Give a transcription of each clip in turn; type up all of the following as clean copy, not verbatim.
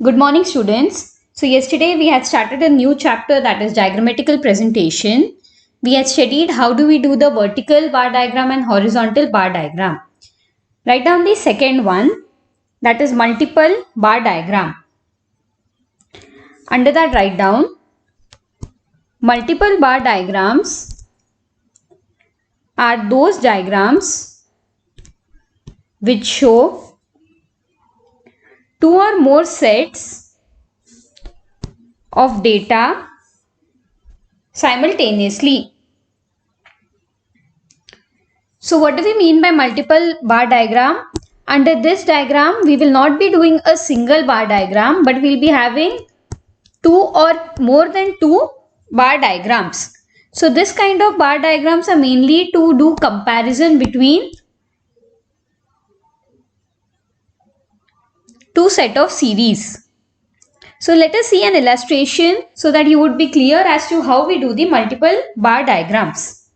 Good morning, students. So yesterday we had started a new chapter, that is diagrammatical presentation. We had studied how do we do the vertical bar diagram and horizontal bar diagram. Write down the second one, that is multiple bar diagram. Under that, write down multiple bar diagrams are those diagrams which show two or more sets of data simultaneously. So what do we mean by multiple bar diagram? Under this diagram, we will not be doing a single bar diagram, but we will be having two or more than two bar diagrams. So this kind of bar diagrams are mainly to do comparison between two set of series. So let us see an illustration so that you would be clear as to how we do the multiple bar diagrams.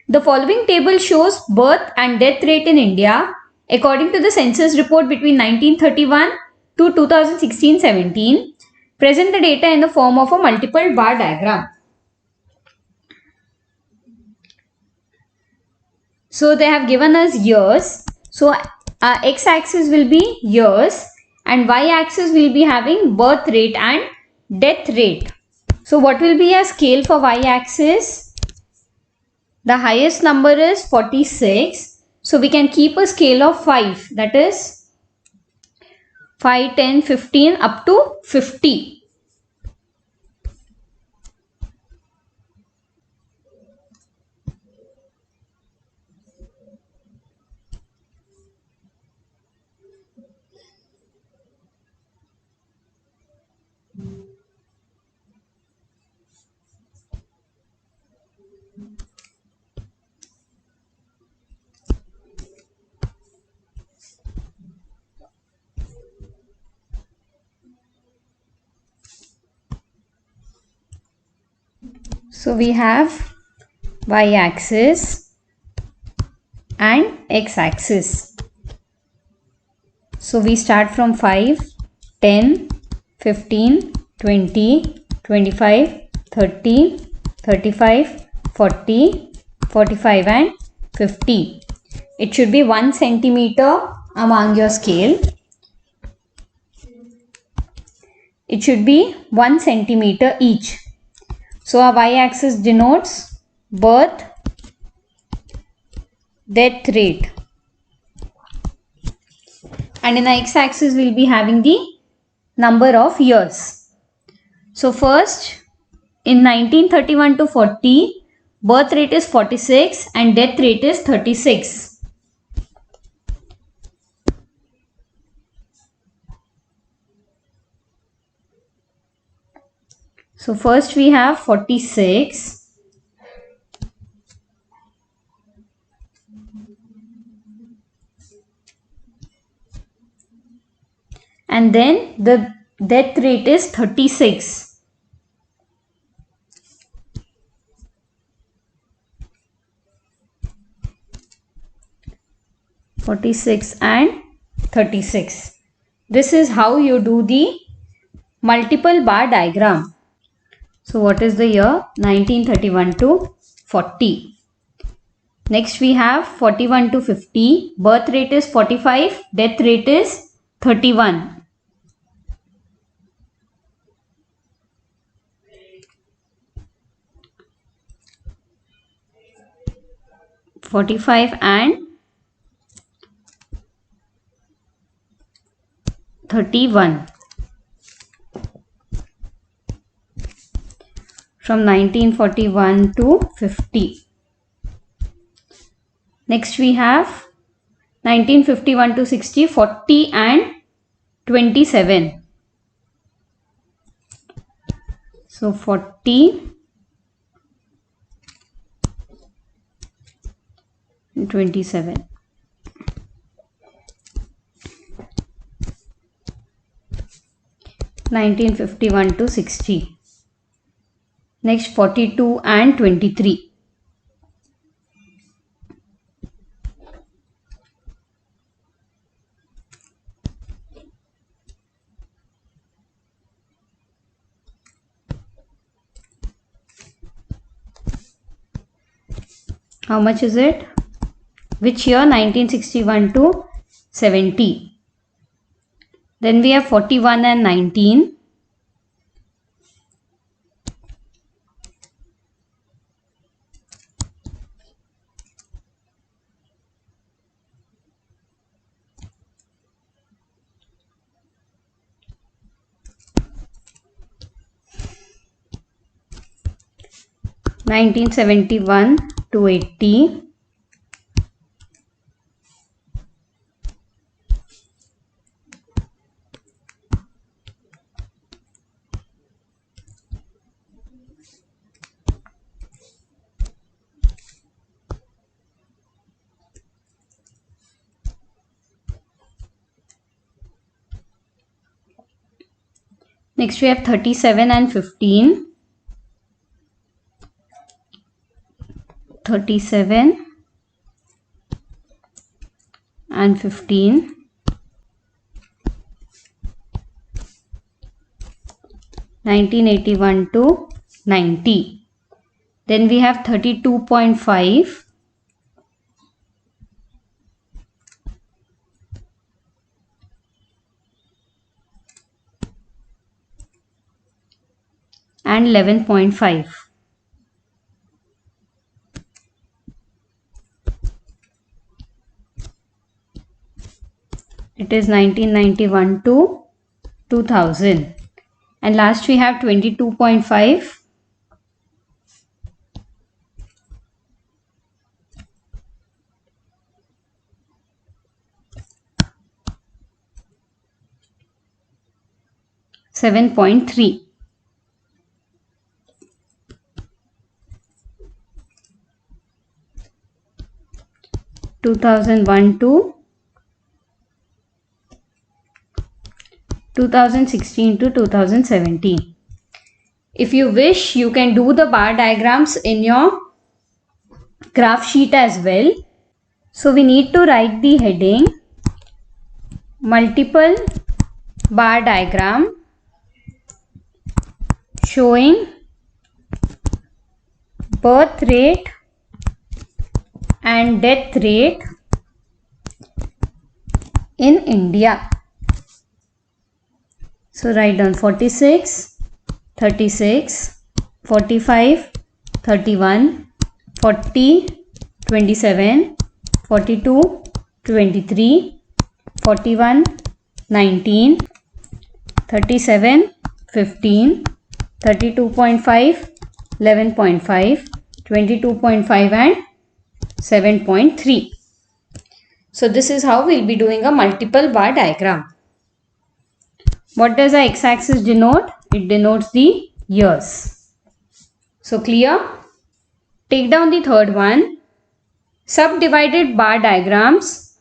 The following table shows birth and death rate in India according to the census report between 1931 to 2016-17. Present the data in the form of a multiple bar diagram. So they have given us years. So x-axis will be years and y-axis will be having birth rate and death rate. So what will be a scale for y-axis? The highest number is 46. So we can keep a scale of 5, that is 5, 10, 15 up to 50. So we have y-axis and x-axis. So we start from 5, 10, 15, 20, 25, 30, 35, 40, 45 and 50. It should be 1 centimeter among your scale. It should be 1 centimeter each. So our y-axis denotes birth, death rate. And in the x-axis we will be having the number of years. So first, in 1931 to 40, birth rate is 46 and death rate is 36. So first we have 46. And then the death rate is 36. And 36. This is how you do the multiple bar diagram. So what is the year? 1931 to 40. Next we have 41 to 50. Birth rate is 45. Death rate is 31. 45 and 31. From 1941 to 50. Next we have 1951 to 60, 40 and 27. So 40 and 27. 1951 to 60. Next 42 and 23. How much is it? Which year? 1961 to 70. Then we have 41 and 19. (1971 to 80). Next we have 37 and 15. 37 and 15. 1981 to 90. Then we have 32.5. and 11.5. It is 1991 to 2000. And last we have 22.5. $7.3. 2001 to 2016 to 2017. If you wish, you can do the bar diagrams in your graph sheet as well. So we need to write the heading multiple bar diagram showing birth rate and death rate in India. So write down 46, 36, 45, 31, 40, 27, 42, 23, 41, 19, 37, 15, 32.5, 11.5, 22.5 and 7.3. So this is how we'll be doing a multiple bar diagram. What does the x-axis denote? It denotes the years. So clear? Take down the third one. Subdivided bar diagrams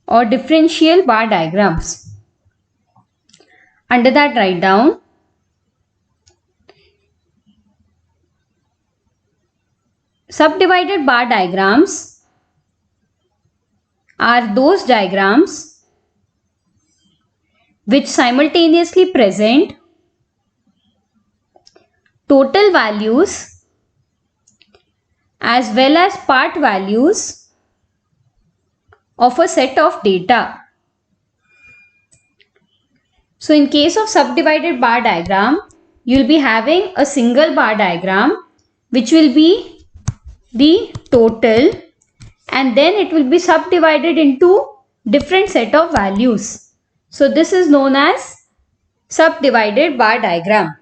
or differential bar diagrams. Under that write down subdivided bar diagrams are those diagrams which simultaneously present total values as well as part values of a set of data. So in case of subdivided bar diagram, you will be having a single bar diagram which will be the total, and then it will be subdivided into different set of values. So this is known as subdivided bar diagram.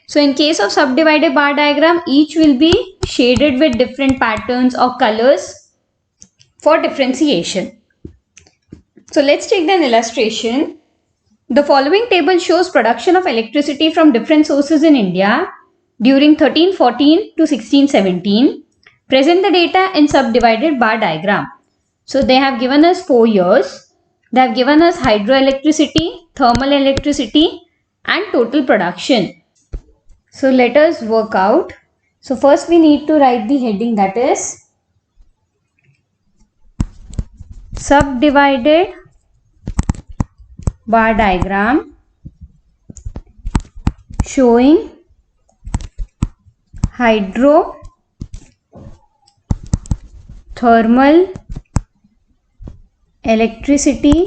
So in case of subdivided bar diagram, each will be shaded with different patterns or colors for differentiation. So let's take an illustration. The following table shows production of electricity from different sources in India during 1314 to 1617. Present the data in subdivided bar diagram. So they have given us 4 years. They have given us hydroelectricity, thermal electricity and total production. So let us work out. So first we need to write the heading, that is subdivided bar diagram showing hydro thermal electricity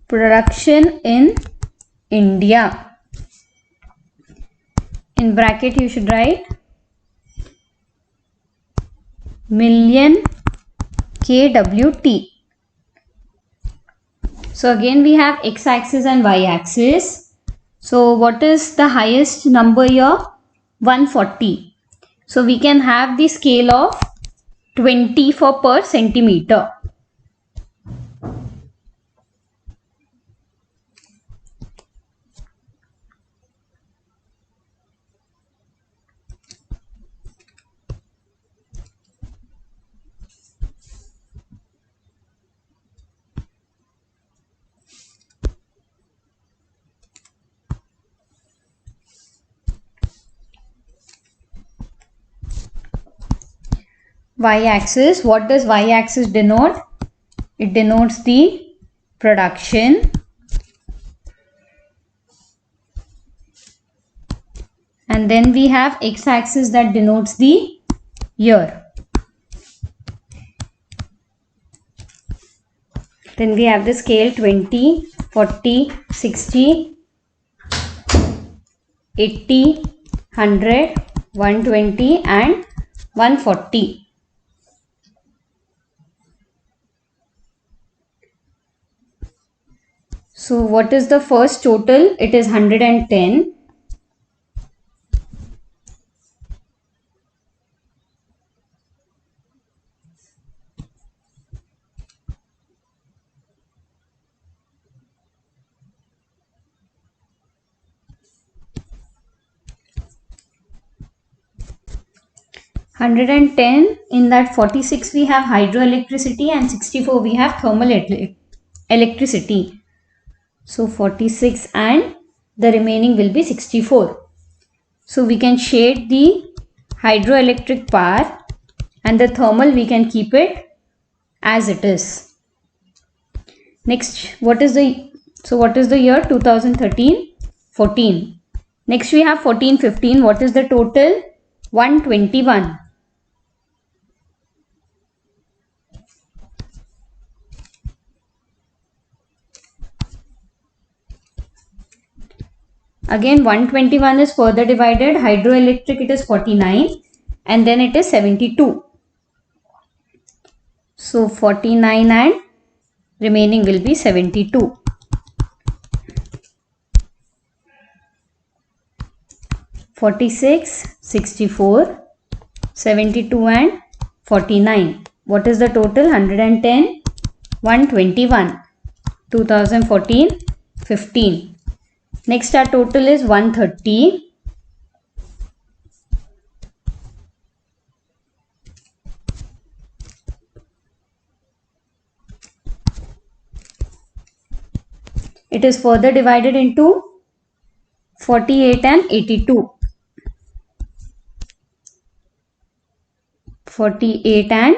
production in India. In bracket you should write million kWt. So again we have x-axis and y-axis. So what is the highest number here? 140. So we can have the scale of 20 for per centimeter. Y-axis, what does y-axis denote? It denotes the production, and then we have x-axis that denotes the year. Then we have the scale 20, 40, 60, 80, 100, 120 and 140. So what is the first total? It is 110. In that 46 we have hydroelectricity and 64 we have thermal electricity. So 46 and the remaining will be 64. So we can shade the hydroelectric power and the thermal we can keep it as it is. Next, what is the year? 2013, 14. Next we have 14, 15. What is the total? 121. Again 121 is further divided. Hydroelectric it is 49 and then it is 72. So 49 and remaining will be 72. (46), 64, 72 and 49. What is the total? 110, 121. 2014, 15. Next our total is 130. It is further divided into 48 and 82. 48 and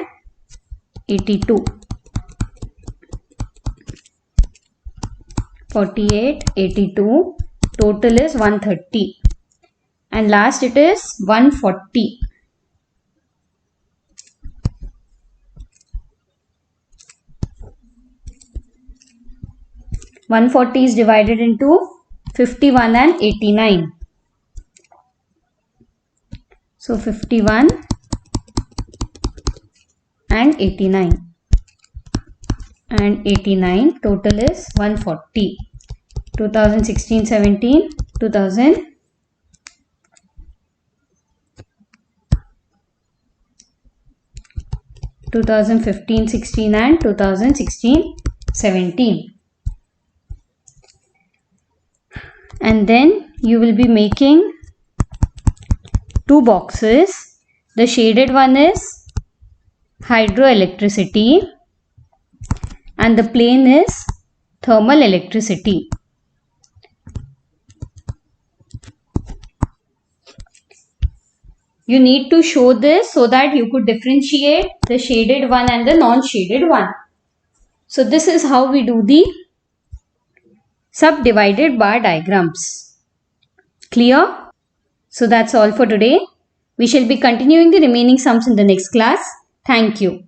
82. 48, 82. Total is 130. And last it is 140. (140) is divided into 51 and 89. So 51 and 89. And 89 total is 140. 2016, 17, 2015, 16 and 2016, 17. And then you will be making two boxes. The shaded one is hydroelectricity and the plain is thermal electricity. You need to show this so that you could differentiate the shaded one and the non-shaded one. So this is how we do the subdivided bar diagrams. Clear? So that's all for today. We shall be continuing the remaining sums in the next class. Thank you.